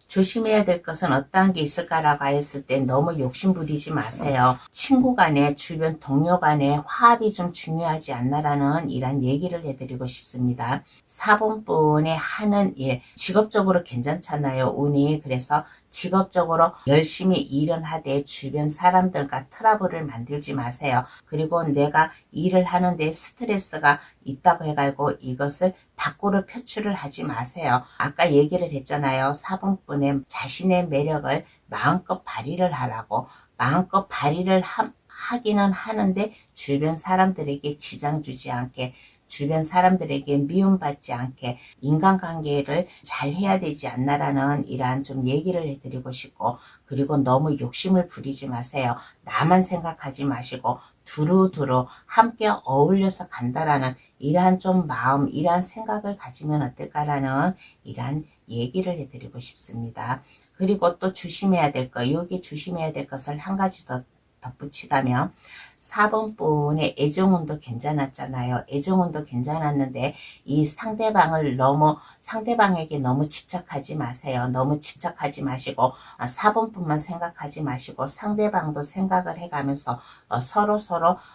조심해야 될 것은 어떠한 게 있을까라고 했을 때 너무 욕심 부리지 마세요. 친구 간에 주변 동료 간에 화합이 좀 중요하지 않나라는 이런 얘기를 해드리고 싶습니다. 4번분의 하는 일, 직업적으로 괜찮잖아요. 운이. 그래서 직업적으로 열심히 일은 하되 주변 사람들과 트러블을 만들지 마세요. 그리고 내가 일을 하는데 스트레스가 있다고 해가지고 이것을 밖으로 표출을 하지 마세요. 아까 얘기를 했잖아요. 4번분의 자신의 매력을 마음껏 발휘를 하라고. 마음껏 발휘를 하기는 하는데 주변 사람들에게 지장 주지 않게, 주변 사람들에게 미움받지 않게 인간관계를 잘 해야 되지 않나라는 이러한 좀 얘기를 해드리고 싶고, 그리고 너무 욕심을 부리지 마세요. 나만 생각하지 마시고 두루두루 함께 어울려서 간다라는 이러한 좀 마음, 이러한 생각을 가지면 어떨까라는 이러한 얘기를 해드리고 싶습니다. 그리고 또 조심해야 될 것, 여기 조심해야 될 것을 한 가지 더 덧붙이다면 4번분의 애정운도 괜찮았잖아요. 애정운도 괜찮았는데 이 상대방에게 너무 집착하지 마세요. 너무 집착하지 마시고 4번분만 생각하지 마시고 상대방도 생각을 해가면서 서로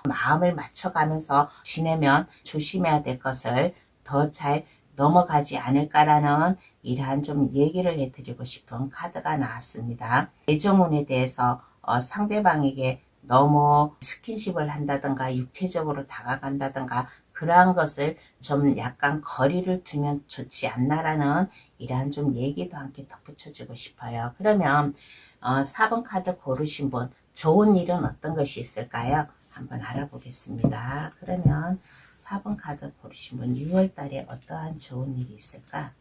마음을 맞춰가면서 지내면 조심해야 될 것을 더 잘 넘어가지 않을까라는 이러한 좀 얘기를 해드리고 싶은 카드가 나왔습니다. 애정운에 대해서 상대방에게 너무 스킨십을 한다든가 육체적으로 다가간다든가 그러한 것을 좀 약간 거리를 두면 좋지 않나라는 이러한 좀 얘기도 함께 덧붙여주고 싶어요. 그러면 4번 카드 고르신 분 좋은 일은 어떤 것이 있을까요? 한번 알아보겠습니다. 그러면 4번 카드 고르신 분 6월달에 어떠한 좋은 일이 있을까?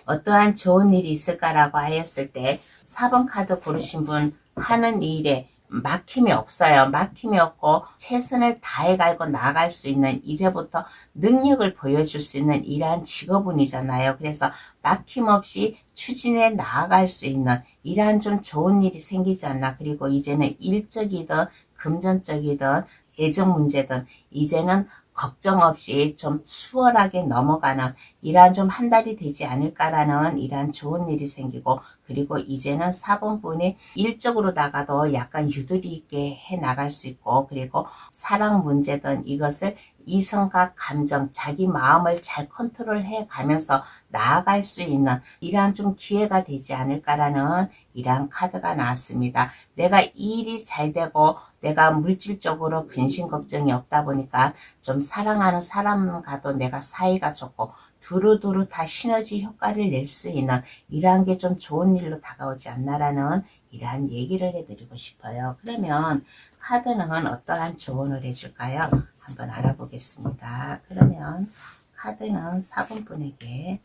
어떠한 좋은 일이 있을까라고 하였을 때 4번 카드 고르신 분 하는 일에 막힘이 없어요. 막힘이 없고 최선을 다해가고 나아갈 수 있는, 이제부터 능력을 보여줄 수 있는 이러한 직업운이잖아요. 그래서 막힘없이 추진해 나아갈 수 있는 이러한 좀 좋은 일이 생기지 않나. 그리고 이제는 일적이든 금전적이든 애정 문제든 이제는 걱정 없이 좀 수월하게 넘어가는 이러한 좀 한 달이 되지 않을까라는 이러한 좋은 일이 생기고, 그리고 이제는 4번 분이 일적으로다가도 약간 유도리 있게 해 나갈 수 있고, 그리고 사랑 문제든 이것을 이성과 감정, 자기 마음을 잘 컨트롤해 가면서 나아갈 수 있는 이러한 좀 기회가 되지 않을까라는 이러한 카드가 나왔습니다. 내가 이 일이 잘 되고 내가 물질적으로 근심 걱정이 없다 보니까 좀 사랑하는 사람과도 내가 사이가 좋고 두루두루 다 시너지 효과를 낼 수 있는 이러한 게 좀 좋은 일로 다가오지 않나라는 이러한 얘기를 해드리고 싶어요. 그러면 카드는 어떠한 조언을 해줄까요? 한번 알아보겠습니다. 그러면 카드는 4번 분에게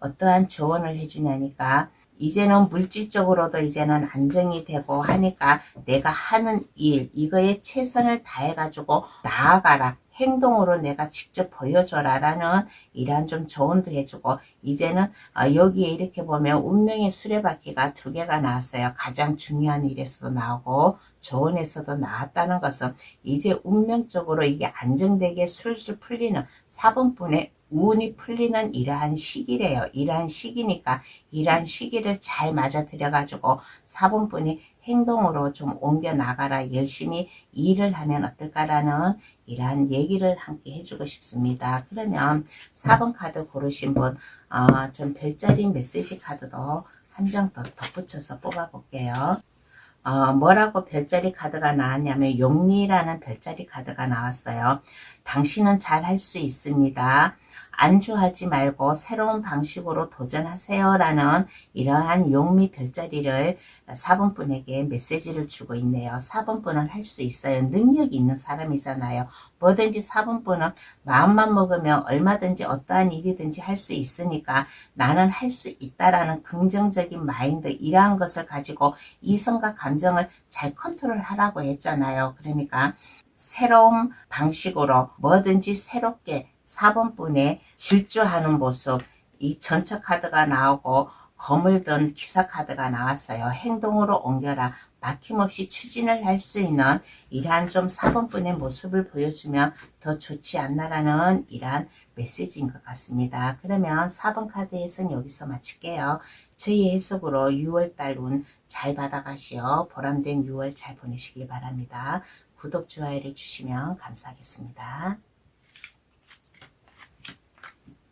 어떠한 조언을 해주냐니까, 이제는 물질적으로도 이제는 안정이 되고 하니까 내가 하는 일 이거에 최선을 다해가지고 나아가라, 행동으로 내가 직접 보여줘라 라는 이러한 좀 조언도 해주고, 이제는 여기에 이렇게 보면 운명의 수레바퀴가 2개가 나왔어요. 가장 중요한 일에서도 나오고 조언에서도 나왔다는 것은 이제 운명적으로 이게 안정되게 술술 풀리는 4번 분의 운이 풀리는 이러한 시기래요. 이러한 시기니까 이러한 시기를 잘 맞아들여 가지고 4번 분이 행동으로 좀 옮겨 나가라, 열심히 일을 하면 어떨까라는 이러한 얘기를 함께 해주고 싶습니다. 그러면 4번 카드 고르신 분 좀 별자리 메시지 카드도 한 장 더 덧붙여서 뽑아 볼게요. 뭐라고 별자리 카드가 나왔냐면 용리라는 별자리 카드가 나왔어요. 당신은 잘 할 수 있습니다. 안주하지 말고 새로운 방식으로 도전하세요 라는 이러한 용미 별자리를 4번 분에게 메시지를 주고 있네요. 4번 분은 할 수 있어요. 능력이 있는 사람이잖아요. 뭐든지 4번 분은 마음만 먹으면 얼마든지 어떠한 일이든지 할 수 있으니까 나는 할 수 있다라는 긍정적인 마인드, 이러한 것을 가지고 이성과 감정을 잘 컨트롤하라고 했잖아요. 그러니까 새로운 방식으로 뭐든지 새롭게 4번 분의 질주하는 모습, 이 전처 카드가 나오고 검을 든 기사 카드가 나왔어요. 행동으로 옮겨라, 막힘없이 추진을 할 수 있는 이러한 좀 4번 분의 모습을 보여주면 더 좋지 않나라는 이러한 메시지인 것 같습니다. 그러면 4번 카드 해석 여기서 마칠게요. 저희 해석으로 6월달 운 잘 받아가시어 보람된 6월 잘 보내시길 바랍니다. 구독, 좋아요를 주시면 감사하겠습니다.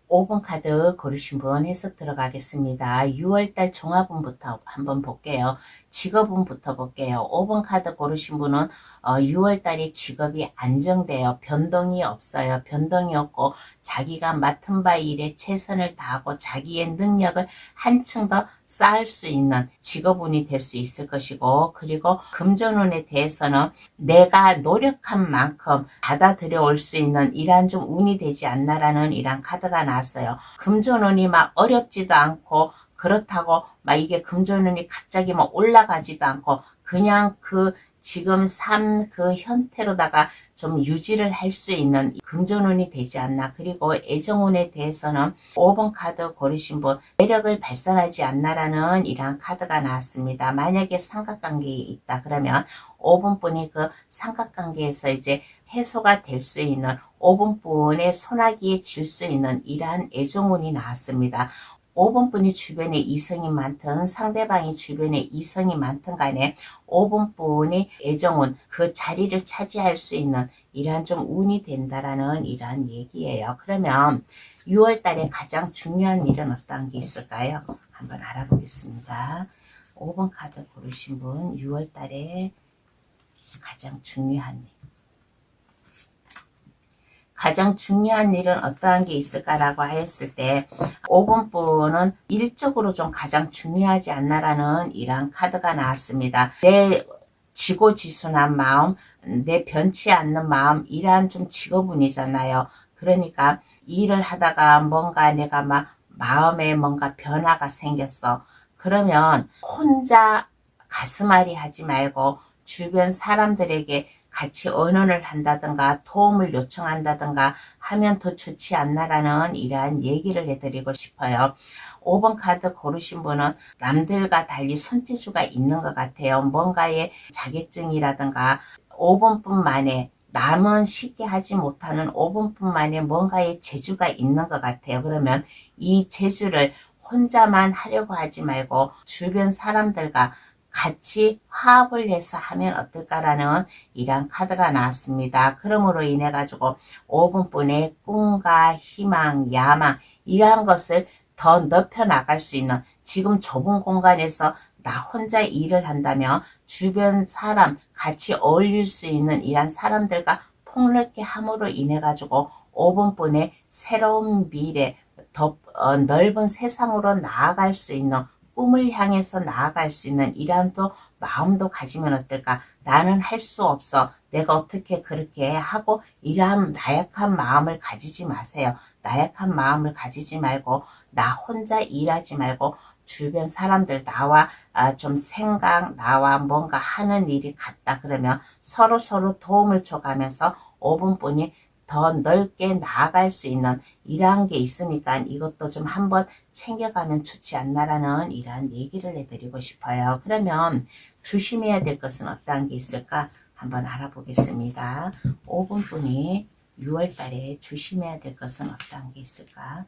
5번 카드 고르신 분 해석 들어가겠습니다. 6월달 종합운부터 한번 볼게요. 직업운부터 볼게요. 5번 카드 고르신 분은 6월달에 직업이 안정돼요. 변동이 없어요. 변동이 없고 자기가 맡은 바 일에 최선을 다하고 자기의 능력을 한층 더 쌓을 수 있는 직업운이 될 수 있을 것이고, 그리고 금전운에 대해서는 내가 노력한 만큼 받아들여 올 수 있는 이러한 좀 운이 되지 않나라는 이러한 카드가 나왔어요. 금전운이 막 어렵지도 않고 그렇다고 막 이게 금전운이 갑자기 막 올라가지도 않고 그냥 그 지금 삶 그 형태로다가 좀 유지를 할 수 있는 금전운이 되지 않나. 그리고 애정운에 대해서는 5번 카드 고르신 분 매력을 발산하지 않나라는 이러한 카드가 나왔습니다. 만약에 삼각관계에 있다 그러면 5번 분이 그 삼각관계에서 이제 해소가 될 수 있는 5번 분의 소나기에 질 수 있는 이러한 애정운이 나왔습니다. 5번 분이 주변에 이성이 많든 상대방이 주변에 이성이 많든 간에 5번 분이 애정운 그 자리를 차지할 수 있는 이러한 좀 운이 된다라는 이러한 얘기예요. 그러면 6월 달에 가장 중요한 일은 어떤 게 있을까요? 한번 알아보겠습니다. 5번 카드 고르신 분 6월 달에 가장 중요한 일. 가장 중요한 일은 어떠한 게 있을까라고 했을 때 5번 분은 일적으로 좀 가장 중요하지 않나라는 이러한 카드가 나왔습니다. 내 지고지순한 마음, 내 변치 않는 마음, 이러한 좀 직업운이잖아요. 그러니까 일을 하다가 뭔가 내가 막 마음에 뭔가 변화가 생겼어. 그러면 혼자 가슴앓이 하지 말고 주변 사람들에게 같이 의논을 한다든가 도움을 요청한다든가 하면 더 좋지 않나라는 이러한 얘기를 해드리고 싶어요. 5번 카드 고르신 분은 남들과 달리 손재주가 있는 것 같아요. 뭔가의 자격증이라든가 5분뿐 만에 남은 쉽게 하지 못하는 5분뿐 만에 뭔가의 재주가 있는 것 같아요. 그러면 이 재주를 혼자만 하려고 하지 말고 주변 사람들과 같이 화합을 해서 하면 어떨까라는 이런 카드가 나왔습니다. 그러므로 인해 가지고 5분뿐의 꿈과 희망, 야망 이러한 것을 더 넓혀 나갈 수 있는, 지금 좁은 공간에서 나 혼자 일을 한다면 주변 사람 같이 어울릴 수 있는 이런 사람들과 폭넓게 함으로 인해 가지고 5분뿐의 새로운 미래, 더 넓은 세상으로 나아갈 수 있는, 꿈을 향해서 나아갈 수 있는 이러한 또 마음도 가지면 어떨까. 나는 할 수 없어, 내가 어떻게 그렇게 하고, 이러한 나약한 마음을 가지지 마세요. 나약한 마음을 가지지 말고 나 혼자 일하지 말고 주변 사람들, 나와 좀 생각, 나와 뭔가 하는 일이 같다 그러면 서로 도움을 줘가면서 5분뿐이 더 넓게 나아갈 수 있는 이러한 게 있으니까 이것도 좀 한번 챙겨가면 좋지 않나라는 이러한 얘기를 해드리고 싶어요. 그러면 조심해야 될 것은 어떠한 게 있을까 한번 알아보겠습니다. 5분뿐이 6월 달에 조심해야 될 것은 어떠한 게 있을까?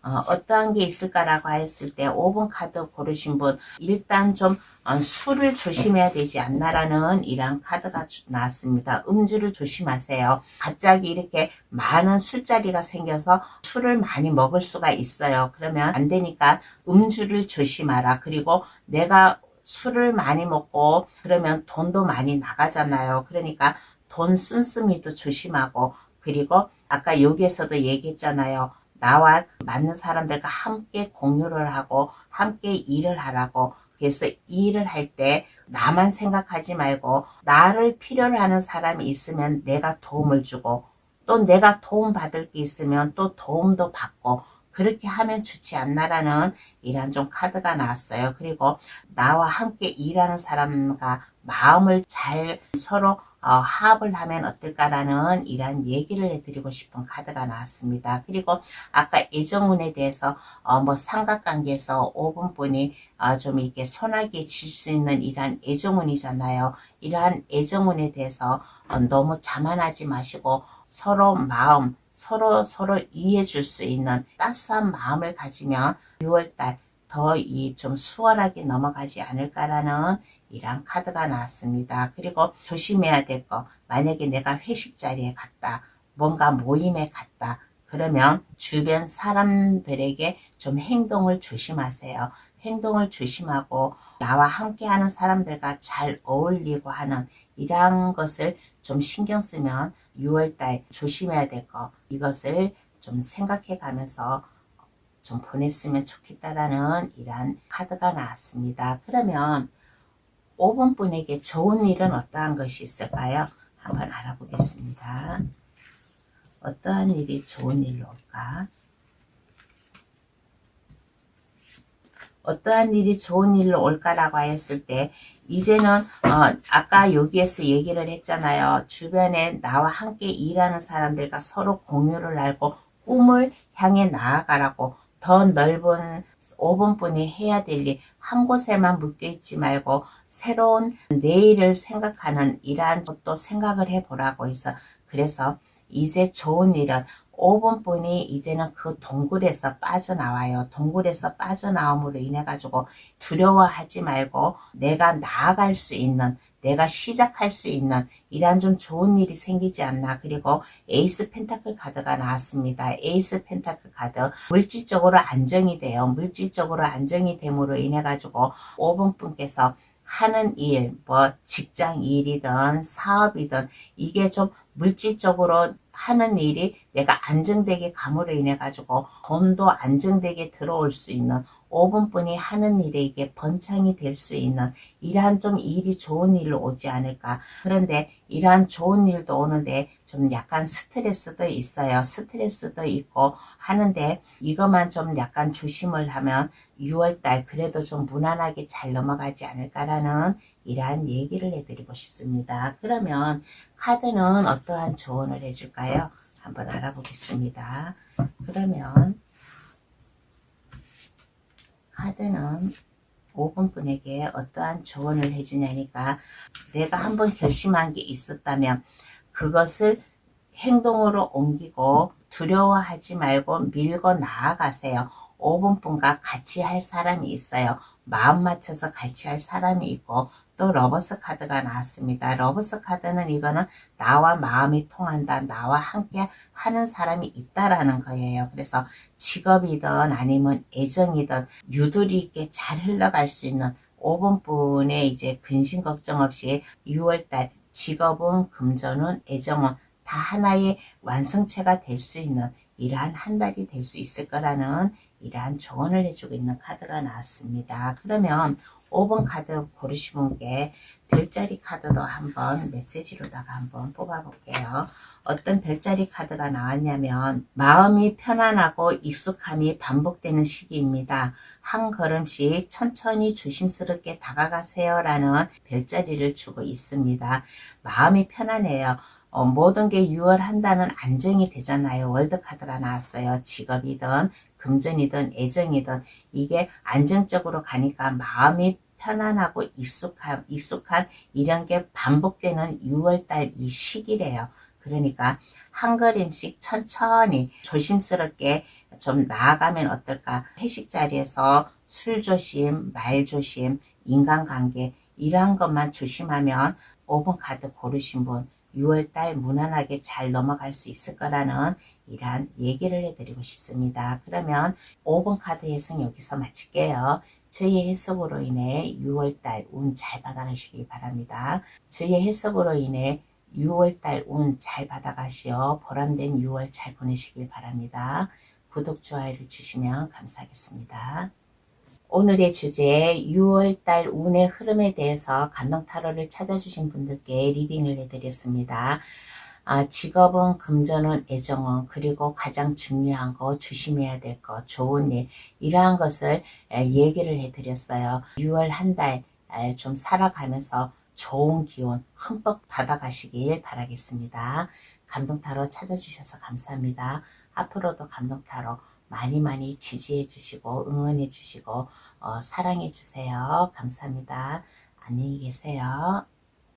어떠한 게 있을까라고 했을 때 5번 카드 고르신 분, 일단 좀 술을 조심해야 되지 않나라는 이런 카드가 나왔습니다. 음주를 조심하세요. 갑자기 이렇게 많은 술자리가 생겨서 술을 많이 먹을 수가 있어요. 그러면 안 되니까 음주를 조심하라. 그리고 내가 술을 많이 먹고 그러면 돈도 많이 나가잖아요. 그러니까 돈 씀씀이도 조심하고, 그리고 아까 여기에서도 얘기했잖아요. 나와 맞는 사람들과 함께 공유를 하고 함께 일을 하라고. 그래서 일을 할 때 나만 생각하지 말고 나를 필요로 하는 사람이 있으면 내가 도움을 주고, 또 내가 도움 받을 게 있으면 또 도움도 받고, 그렇게 하면 좋지 않나라는 이런 좀 카드가 나왔어요. 그리고 나와 함께 일하는 사람과 마음을 잘 서로 화합을 하면 어떨까라는 이런 얘기를 해드리고 싶은 카드가 나왔습니다. 그리고 아까 애정운에 대해서 뭐 삼각관계에서 5분뿐이 좀 이렇게 손아귀에 쥘 수 있는 이러한 애정운이잖아요. 이러한 애정운에 대해서 너무 자만하지 마시고 서로 마음, 서로 이해해 줄 수 있는 따스한 마음을 가지면 6월달 더 이 좀 수월하게 넘어가지 않을까라는 이런 카드가 나왔습니다. 그리고 조심해야 될 거, 만약에 내가 회식 자리에 갔다, 뭔가 모임에 갔다, 그러면 주변 사람들에게 좀 행동을 조심하세요. 행동을 조심하고 나와 함께하는 사람들과 잘 어울리고 하는 이러한 것을 좀 신경 쓰면 6월달 조심해야 될 거, 이것을 좀 생각해 가면서 좀 보냈으면 좋겠다라는 이러한 카드가 나왔습니다. 그러면 5번 분에게 좋은 일은 어떠한 것이 있을까요? 한번 알아보겠습니다. 어떠한 일이 좋은 일로 올까? 어떠한 일이 좋은 일로 올까라고 했을 때 이제는 아까 여기에서 얘기를 했잖아요. 주변에 나와 함께 일하는 사람들과 서로 공유를 하고 꿈을 향해 나아가라고. 더 넓은 5번뿐이 해야 될 일 한 곳에만 묶여있지 말고 새로운 내일을 생각하는 이러한 것도 생각을 해보라고 해서, 그래서 이제 좋은 일은 5번뿐이 이제는 그 동굴에서 빠져나와요. 동굴에서 빠져나옴으로 인해 가지고 두려워하지 말고 내가 나아갈 수 있는, 내가 시작할 수 있는 이러한 좀 좋은 일이 생기지 않나. 그리고 에이스 펜타클 카드가 나왔습니다. 에이스 펜타클 카드, 물질적으로 안정이 돼요. 물질적으로 안정이 됨으로 인해 가지고 5번 분께서 하는 일, 뭐 직장 일이든 사업이든 이게 좀 물질적으로 하는 일이 내가 안정되게 감으로 인해 가지고 돈도 안정되게 들어올 수 있는 5분뿐이 하는 일에 이게 번창이 될 수 있는 이러한 좀 일이 좋은 일로 오지 않을까. 그런데 이러한 좋은 일도 오는데 좀 약간 스트레스도 있어요. 스트레스도 있고 하는데 이것만 좀 약간 조심을 하면 6월달 그래도 좀 무난하게 잘 넘어가지 않을까라는 이러한 얘기를 해드리고 싶습니다. 그러면 카드는 어떠한 조언을 해줄까요? 한번 알아보겠습니다. 그러면 카드는 5번 분에게 어떠한 조언을 해주냐니까 내가 한번 결심한 게 있었다면 그것을 행동으로 옮기고 두려워하지 말고 밀고 나아가세요. 5번 분과 같이 할 사람이 있어요. 마음 맞춰서 같이 할 사람이 있고 또 러버스 카드가 나왔습니다. 러버스 카드는 이거는 나와 마음이 통한다. 나와 함께 하는 사람이 있다라는 거예요. 그래서 직업이든 아니면 애정이든 유도리 있게 잘 흘러갈 수 있는 5번 분의 이제 근심 걱정 없이 6월달 직업은 금전은 애정은 다 하나의 완성체가 될 수 있는 이러한 한 달이 될 수 있을 거라는 이러한 조언을 해주고 있는 카드가 나왔습니다. 그러면 5번 카드 고르신 분께 별자리 카드도 한번 메시지로다가 한번 뽑아볼게요. 어떤 별자리 카드가 나왔냐면 마음이 편안하고 익숙함이 반복되는 시기입니다. 한 걸음씩 천천히 조심스럽게 다가가세요 라는 별자리를 주고 있습니다. 마음이 편안해요. 모든 게 6월 한 달은 안정이 되잖아요. 월드카드가 나왔어요. 직업이든 금전이든 애정이든 이게 안정적으로 가니까 마음이 편안하고 익숙한 이런 게 반복되는 6월달 이 시기래요. 그러니까 한 걸음씩 천천히 조심스럽게 좀 나아가면 어떨까. 회식 자리에서 술 조심, 말 조심, 인간관계 이러한 것만 조심하면 5번 카드 고르신 분 6월달 무난하게 잘 넘어갈 수 있을 거라는 이러한 얘기를 해드리고 싶습니다. 그러면 5번 카드 해석 여기서 마칠게요. 저희 해석으로 인해 6월달 운 잘 받아가시기 바랍니다. 저희 해석으로 인해 6월달 운 잘 받아가시어 보람된 6월 잘 보내시길 바랍니다. 구독, 좋아요를 주시면 감사하겠습니다. 오늘의 주제 6월달 운의 흐름에 대해서 감동타로를 찾아주신 분들께 리딩을 해드렸습니다. 직업은 금전은 애정은 그리고 가장 중요한 거 조심해야 될 거 좋은 일 이러한 것을 얘기를 해드렸어요. 6월 한 달 좀 살아가면서 좋은 기운 흠뻑 받아가시길 바라겠습니다. 감동타로 찾아주셔서 감사합니다. 앞으로도 감동타로 많이 지지해 주시고 응원해 주시고 사랑해 주세요. 감사합니다. 안녕히 계세요.